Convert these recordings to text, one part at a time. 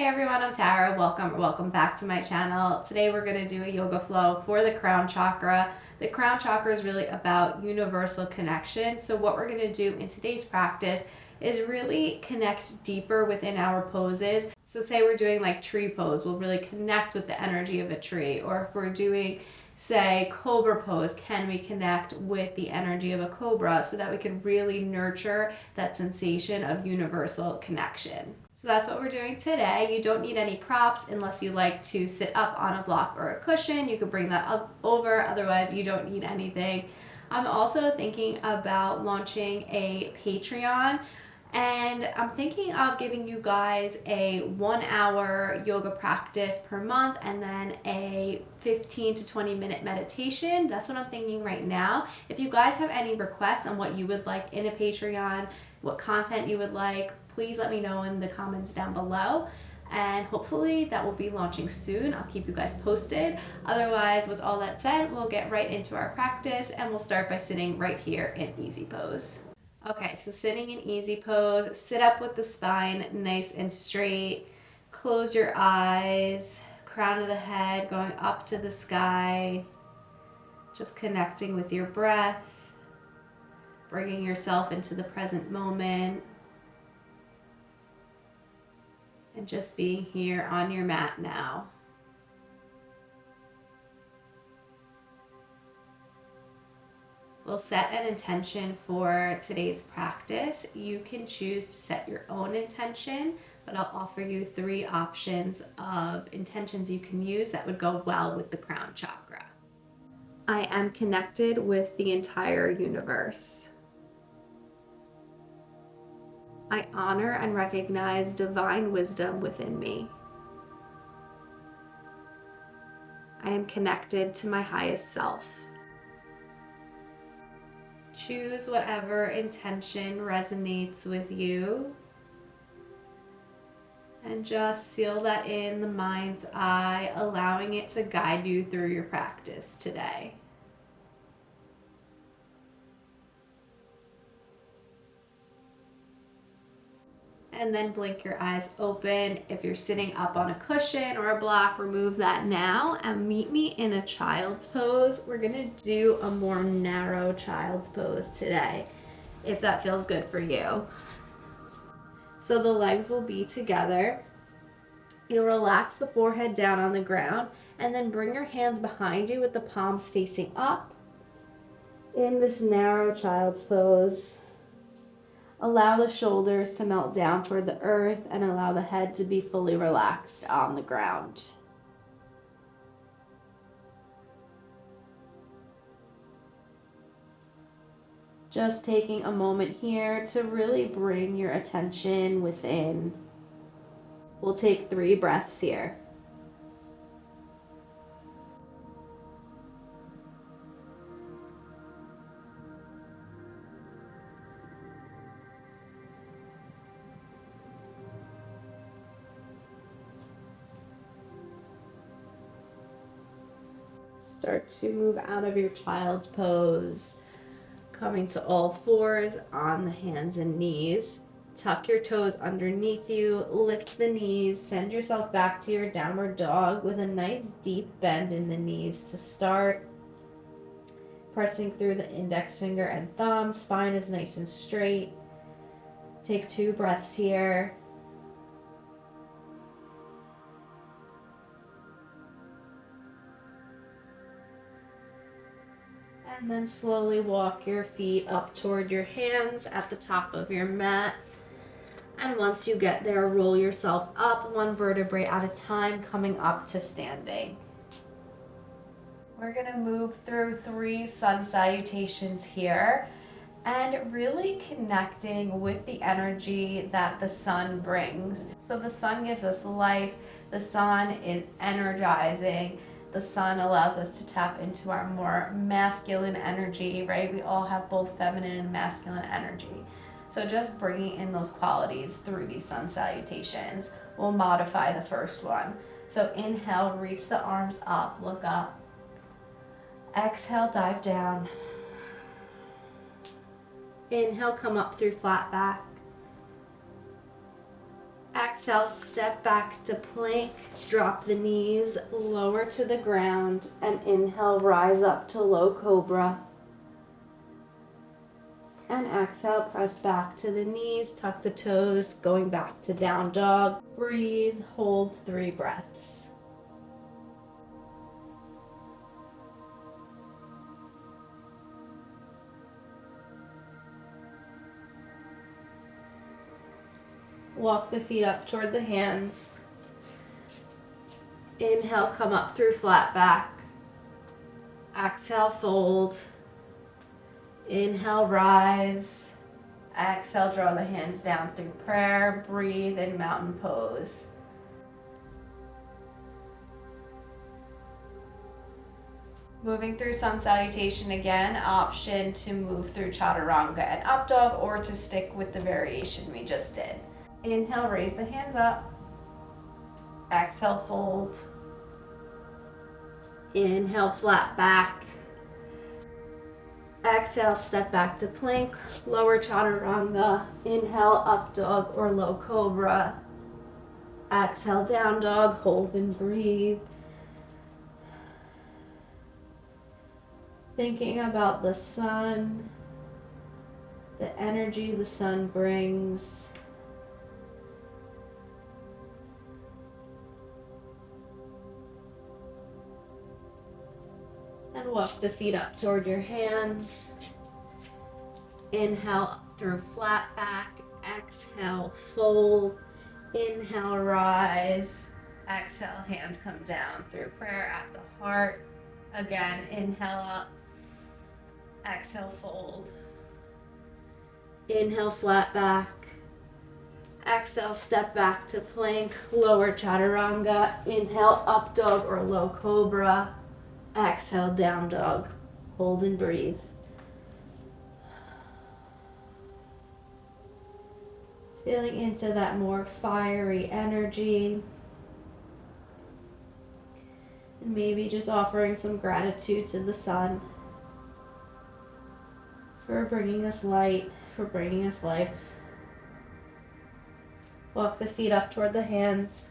Hey everyone, I'm Tara. Welcome back to my channel. Today we're going to do a yoga flow for the crown chakra. The crown chakra is really about universal connection. So what we're going to do in today's practice is really connect deeper within our poses. So say we're doing like tree pose, we'll really connect with the energy of a tree. Or if we're doing, say, cobra pose, can we connect with the energy of a cobra so that we can really nurture that sensation of universal connection. So that's what we're doing today. You don't need any props unless you like to sit up on a block or a cushion. You could bring that up over, otherwise you don't need anything. I'm also thinking about launching a Patreon, and I'm thinking of giving you guys a 1-hour yoga practice per month and then a 15 to 20 minute meditation. That's what I'm thinking right now. If you guys have any requests on what you would like in a Patreon, what content you would like, please let me know in the comments down below. And hopefully that will be launching soon. I'll keep you guys posted. Otherwise, with all that said, we'll get right into our practice and we'll start by sitting right here in easy pose. Okay, so sitting in easy pose, sit up with the spine nice and straight. Close your eyes, crown of the head going up to the sky. Just connecting with your breath, bringing yourself into the present moment. And just being here on your mat now. We'll set an intention for today's practice. You can choose to set your own intention, but I'll offer you 3 options of intentions you can use that would go well with the crown chakra. I am connected with the entire universe. I honor and recognize divine wisdom within me. I am connected to my highest self. Choose whatever intention resonates with you and just seal that in the mind's eye, allowing it to guide you through your practice today. And then blink your eyes open. If you're sitting up on a cushion or a block, remove that now and meet me in a child's pose. We're gonna do a more narrow child's pose today, if that feels good for you. So the legs will be together. You'll relax the forehead down on the ground and then bring your hands behind you with the palms facing up in this narrow child's pose. Allow the shoulders to melt down toward the earth and allow the head to be fully relaxed on the ground. Just taking a moment here to really bring your attention within. We'll take 3 breaths here. Start to move out of your child's pose, coming to all fours on the hands and knees. Tuck your toes underneath you, lift the knees, send yourself back to your downward dog with a nice deep bend in the knees to start. Pressing through the index finger and thumb, spine is nice and straight. Take 2 breaths here. And then slowly walk your feet up toward your hands at the top of your mat. And once you get there, roll yourself up 1 vertebrae at a time, coming up to standing. We're going to move through 3 sun salutations here and really connecting with the energy that the sun brings. So the sun gives us life. The sun is energizing. The sun allows us to tap into our more masculine energy, right? We all have both feminine and masculine energy. So just bringing in those qualities through these sun salutations will modify the first one. So inhale, reach the arms up, look up. Exhale, dive down. Inhale, come up through flat back. Exhale, step back to plank, drop the knees lower to the ground, and inhale, rise up to low cobra. And exhale, press back to the knees, tuck the toes, going back to down dog. Breathe, hold 3 breaths. Walk the feet up toward the hands. Inhale, come up through flat back. Exhale, fold. Inhale, rise. Exhale, draw the hands down through prayer. Breathe in mountain pose. Moving through sun salutation again, option to move through chaturanga and up dog or to stick with the variation we just did. Inhale, raise the hands up. Exhale, fold. Inhale, flat back. Exhale, step back to plank, lower chaturanga. Inhale, up dog or low cobra. Exhale, down dog, hold and breathe. Thinking about the sun, the energy the sun brings. And walk the feet up toward your hands. Inhale through flat back. Exhale, fold. Inhale, rise. Exhale, hands come down through prayer at the heart. Again, inhale up. Exhale, fold. Inhale, flat back. Exhale, step back to plank, lower chaturanga. Inhale, up dog or low cobra. Exhale, down dog. Hold and breathe. Feeling into that more fiery energy. And maybe just offering some gratitude to the sun for bringing us light, for bringing us life. Walk the feet up toward the hands.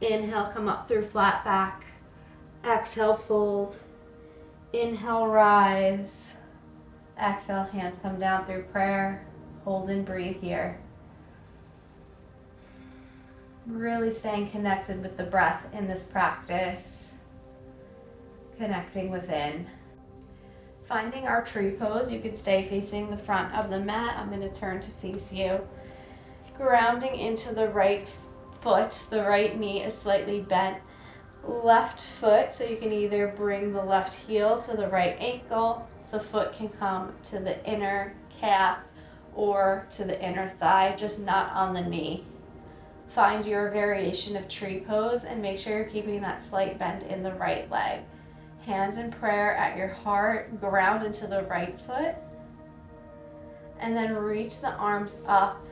Inhale, come up through flat back. Exhale, fold. Inhale, rise. Exhale, hands come down through prayer. Hold and breathe here. Really staying connected with the breath in this practice. Connecting within. Finding our tree pose, you could stay facing the front of the mat. I'm going to turn to face you. Grounding into the right foot. The right knee is slightly bent. Left foot, so you can either bring the left heel to the right ankle, the foot can come to the inner calf or to the inner thigh, just not on the knee. Find your variation of tree pose and make sure you're keeping that slight bend in the right leg. Hands in prayer at your heart, ground into the right foot, and then reach the arms up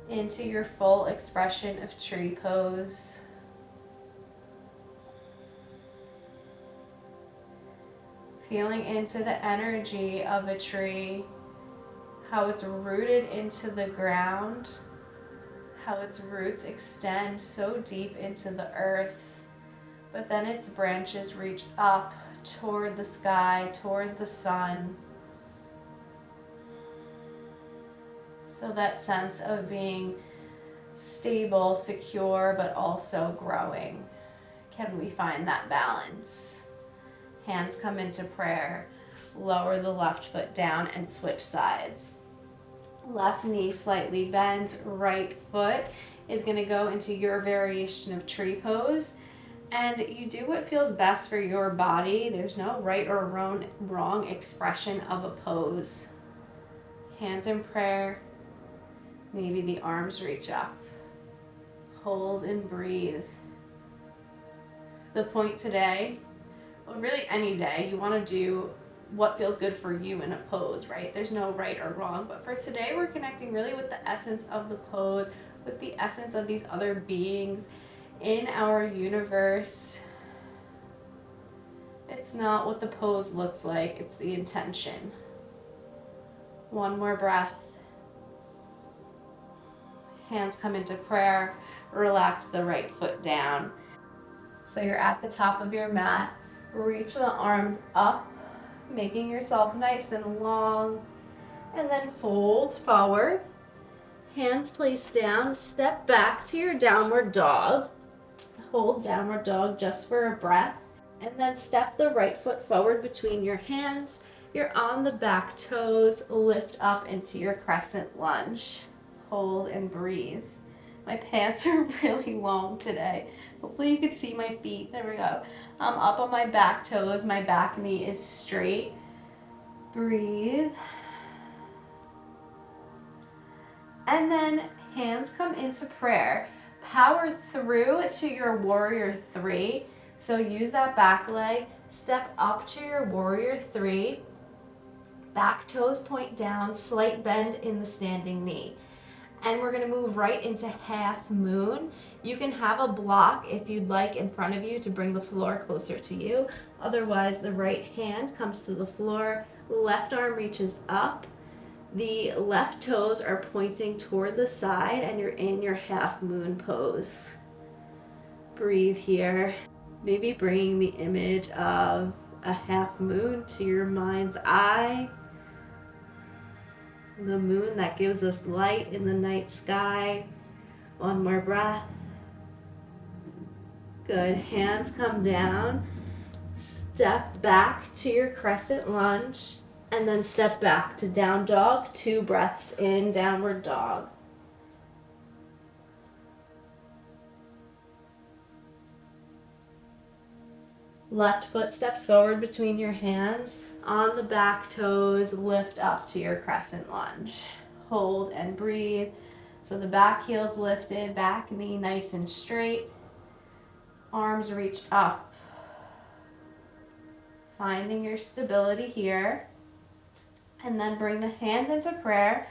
into your full expression of tree pose. Feeling into the energy of a tree, how it's rooted into the ground, how its roots extend so deep into the earth, but then its branches reach up toward the sky, toward the sun. So that sense of being stable, secure, but also growing. Can we find that balance? Hands come into prayer. Lower the left foot down and switch sides. Left knee slightly bends. Right foot is going to go into your variation of tree pose. And you do what feels best for your body. There's no right or wrong expression of a pose. Hands in prayer. Maybe the arms reach up. Hold and breathe. The point today, well, really any day, you want to do what feels good for you in a pose, right? There's no right or wrong, but for today we're connecting really with the essence of the pose, with the essence of these other beings in our universe. It's not what the pose looks like, it's the intention. One more breath. Hands come into prayer. Relax the right foot down. So you're at the top of your mat. Reach the arms up, making yourself nice and long. And then fold forward. Hands placed down. Step back to your downward dog. Hold downward dog just for a breath. And then step the right foot forward between your hands. You're on the back toes. Lift up into your crescent lunge. Hold and breathe. My pants are really long today. Hopefully you can see my feet. There we go. I'm up on my back toes. My back knee is straight. Breathe. And then hands come into prayer. Power through to your warrior three. So use that back leg. Step up to your warrior three. Back toes point down. Slight bend in the standing knee. And we're going to move right into half moon. You can have a block if you'd like in front of you to bring the floor closer to you. Otherwise, the right hand comes to the floor. Left arm reaches up. The left toes are pointing toward the side and you're in your half moon pose. Breathe here. Maybe bringing the image of a half moon to your mind's eye. The moon that gives us light in the night sky. One more breath. Good. Hands come down. Step back to your crescent lunge. And then step back to down dog. 2 breaths in, downward dog. Left foot steps forward between your hands. On the back toes, lift up to your crescent lunge. Hold and breathe. So the back heel's lifted, back knee nice and straight. Arms reach up. Finding your stability here. And then bring the hands into prayer.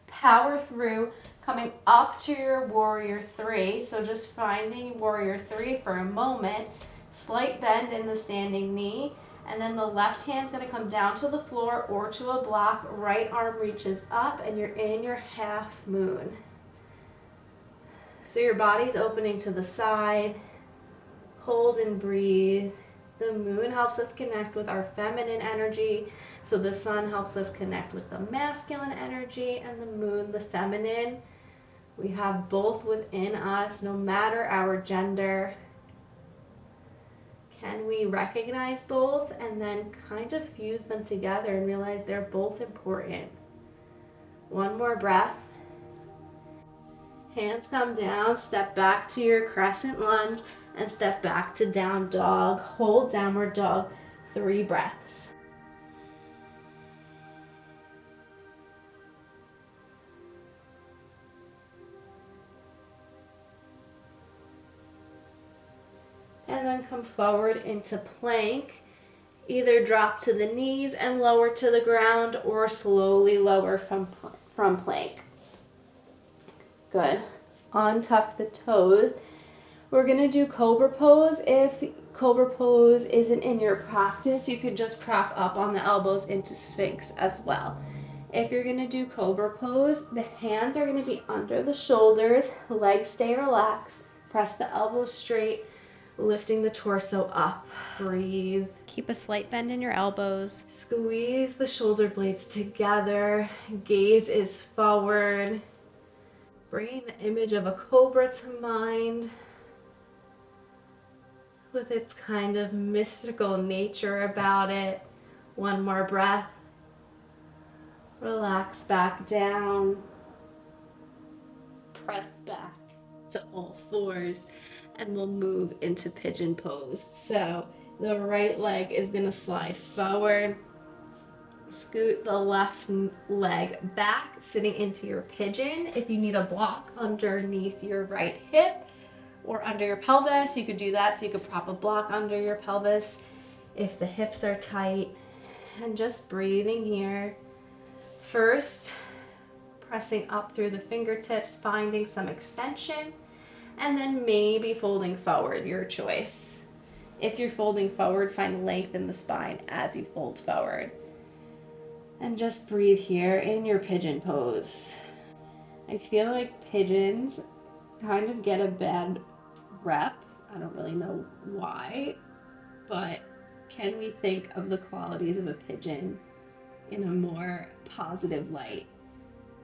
Power through, coming up to your warrior three. So just finding warrior three for a moment. Slight bend in the standing knee. And then the left hand's going to come down to the floor or to a block. Right arm reaches up and you're in your half moon. So your body's opening to the side. Hold and breathe. The moon helps us connect with our feminine energy. So the sun helps us connect with the masculine energy, and the moon, the feminine. We have both within us, no matter our gender. Can we recognize both and then kind of fuse them together and realize they're both important? One more breath. Hands come down, step back to your crescent lunge, and step back to down dog. Hold downward dog, 3 breaths. And then come forward into plank. Either drop to the knees and lower to the ground or slowly lower from plank. Good. Untuck the toes. We're going to do cobra pose. If cobra pose isn't in your practice, you could just prop up on the elbows into sphinx as well. If you're going to do cobra pose, the hands are going to be under the shoulders, legs stay relaxed, press the elbows straight, lifting the torso up. Breathe. Keep a slight bend in your elbows. Squeeze the shoulder blades together. Gaze is forward. Bringing the image of a cobra to mind with its kind of mystical nature about it. One more breath. Relax back down. Press back to all fours. And we'll move into pigeon pose. So the right leg is going to slide forward. Scoot the left leg back, sitting into your pigeon. If you need a block underneath your right hip or under your pelvis, you could do that. So you could prop a block under your pelvis if the hips are tight. And just breathing here. First, pressing up through the fingertips, finding some extension. And then maybe folding forward, your choice. If you're folding forward, find length in the spine as you fold forward. And just breathe here in your pigeon pose. I feel like pigeons kind of get a bad rep. I don't really know why, but can we think of the qualities of a pigeon in a more positive light?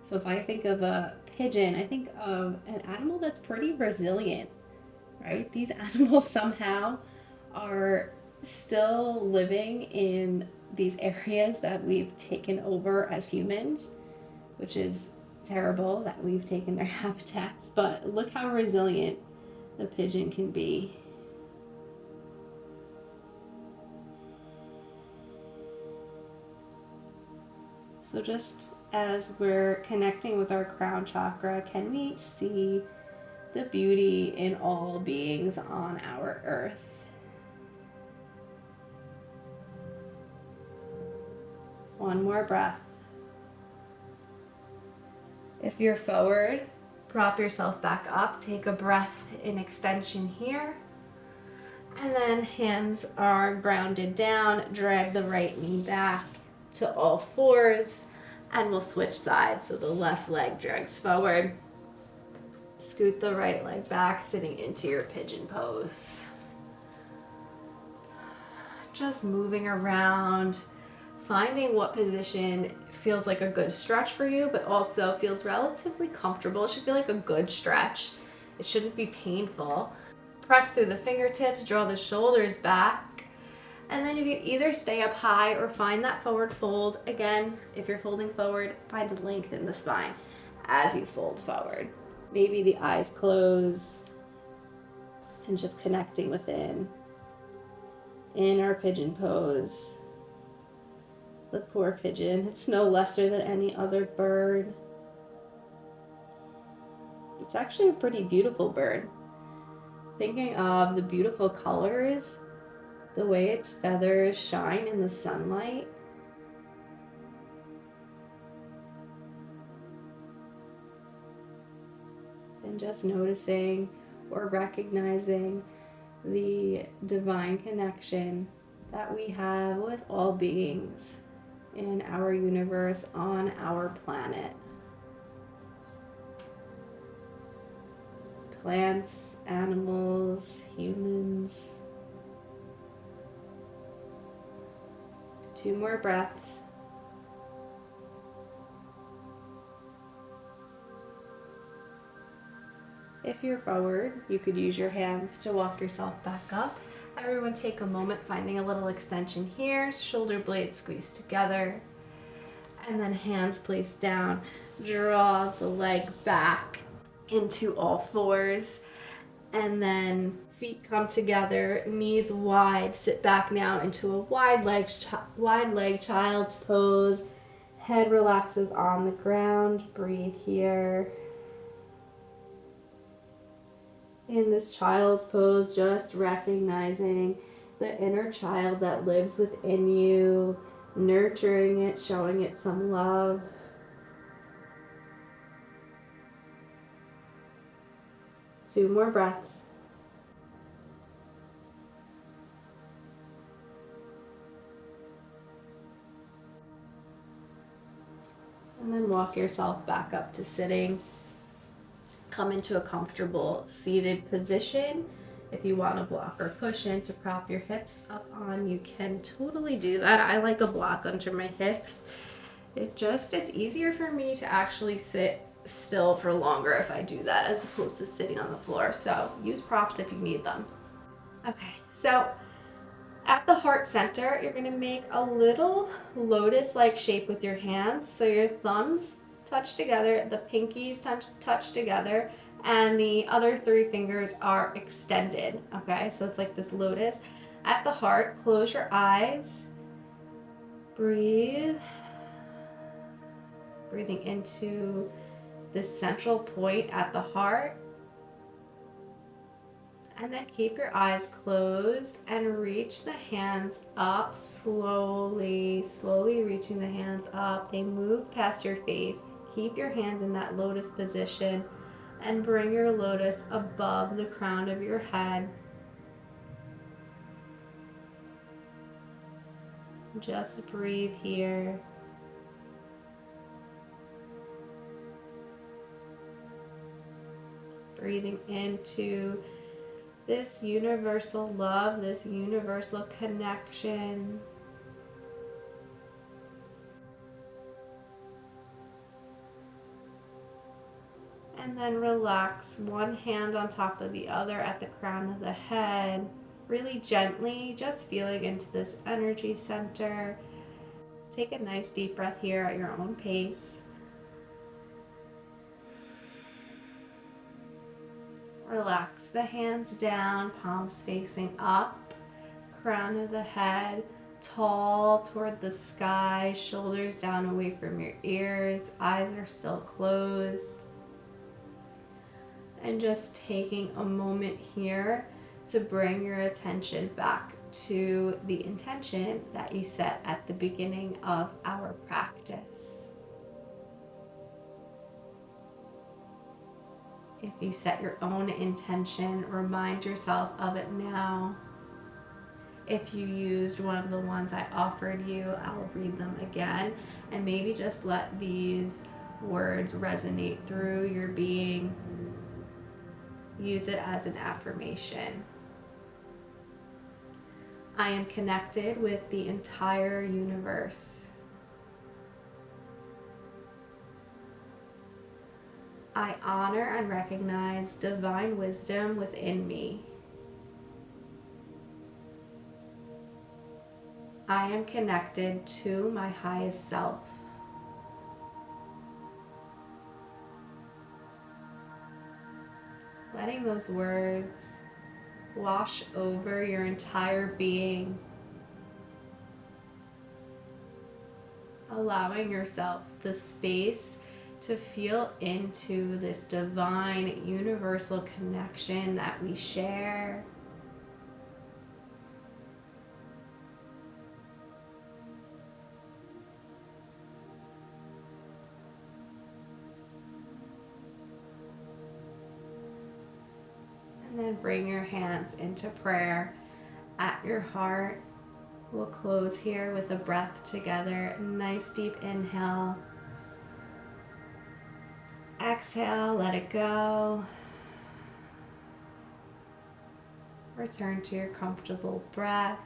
So if I think of a pigeon, I think of an animal that's pretty resilient, right? These animals somehow are still living in these areas that we've taken over as humans, which is terrible that we've taken their habitats, but look how resilient the pigeon can be. So just as we're connecting with our crown chakra, can we see the beauty in all beings on our earth? One more breath. If you're forward, prop yourself back up. Take a breath in extension here. And then hands are grounded down. Drag the right knee back to all fours. And we'll switch sides. So the left leg drags forward. Scoot the right leg back, sitting into your pigeon pose. Just moving around, finding what position feels like a good stretch for you, but also feels relatively comfortable. It should feel like a good stretch. It shouldn't be painful. Press through the fingertips, draw the shoulders back, and then you can either stay up high or find that forward fold. Again, if you're folding forward, find a length in the spine as you fold forward. Maybe the eyes close and just connecting within. In our pigeon pose. The poor pigeon, it's no lesser than any other bird. It's actually a pretty beautiful bird. Thinking of the beautiful colors, the way its feathers shine in the sunlight. And just noticing or recognizing the divine connection that we have with all beings in our universe, on our planet. Plants, animals, humans. 2 more breaths. If you're forward, you could use your hands to walk yourself back up. Everyone take a moment finding a little extension here, shoulder blades squeeze together, and then hands placed down. Draw the leg back into all fours, and then feet come together, knees wide, sit back now into a wide leg child's pose. Head relaxes on the ground, breathe here. In this child's pose, just recognizing the inner child that lives within you, nurturing it, showing it some love. Two more breaths. And then walk yourself back up to sitting. Come into a comfortable seated position. If you want a block or cushion to prop your hips up on, you can totally do that. I like a block under my hips. It's easier for me to actually sit still for longer if I do that as opposed to sitting on the floor. So use props if you need them. Okay, so at the heart center, you're gonna make a little lotus-like shape with your hands. So your thumbs touch together, the pinkies touch together, and the other 3 fingers are extended, okay? So it's like this lotus. At the heart, close your eyes, breathe, breathing into this central point at the heart, and then keep your eyes closed and reach the hands up slowly reaching the hands up. They move past your face. Keep your hands in that lotus position and bring your lotus above the crown of your head. Just breathe here. breathing into this universal love, this universal connection. And then relax one hand on top of the other at the crown of the head, really gently, just feeling into this energy center. Take a nice deep breath here at your own pace. Relax the hands down, palms facing up, crown of the head tall toward the sky, shoulders down away from your ears, eyes are still closed. And just taking a moment here to bring your attention back to the intention that you set at the beginning of our practice. If you set your own intention, remind yourself of it now. If you used one of the ones I offered you, I'll read them again, and maybe just let these words resonate through your being. Use it as an affirmation. I am connected with the entire universe. I honor and recognize divine wisdom within me. I am connected to my highest self. Letting those words wash over your entire being. Allowing yourself the space to feel into this divine universal connection that we share. And then bring your hands into prayer at your heart. We'll close here with a breath together. Nice deep inhale. Exhale, let it go. Return to your comfortable breath.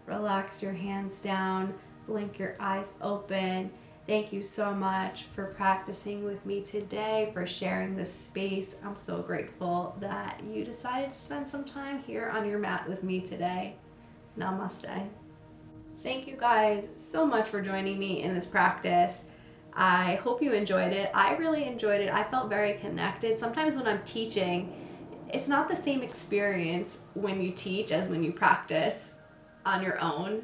Relax your hands down. Blink your eyes open. Thank you so much for practicing with me today, for sharing this space. I'm so grateful that you decided to spend some time here on your mat with me today. Namaste. Thank you guys so much for joining me in this practice. I hope you enjoyed it. I really enjoyed it. I felt very connected. Sometimes when I'm teaching, it's not the same experience when you teach as when you practice on your own,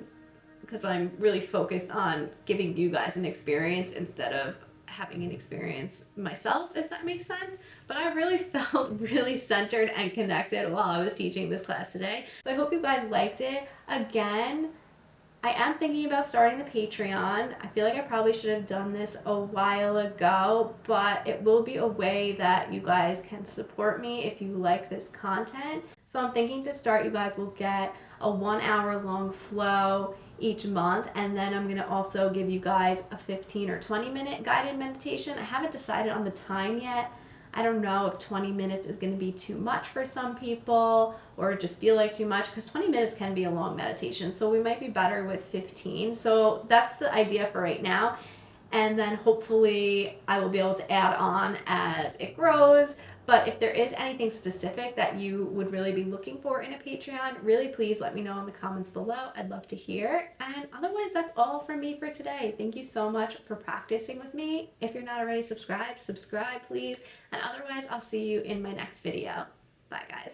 because I'm really focused on giving you guys an experience instead of having an experience myself, if that makes sense. But I really felt really centered and connected while I was teaching this class today. So I hope you guys liked it. Again, I am thinking about starting the Patreon. I feel like I probably should have done this a while ago, but it will be a way that you guys can support me if you like this content. So I'm thinking to start, you guys will get a 1 hour long flow each month, and then I'm going to also give you guys a 15 or 20 minute guided meditation. I haven't decided on the time yet. I don't know if 20 minutes is going to be too much for some people or just feel like too much, because 20 minutes can be a long meditation. So we might be better with 15. So that's the idea for right now. And then hopefully I will be able to add on as it grows. But if there is anything specific that you would really be looking for in a Patreon, really please let me know in the comments below. I'd love to hear. And otherwise, that's all from me for today. Thank you so much for practicing with me. If you're not already subscribed, subscribe please. And otherwise, I'll see you in my next video. Bye guys.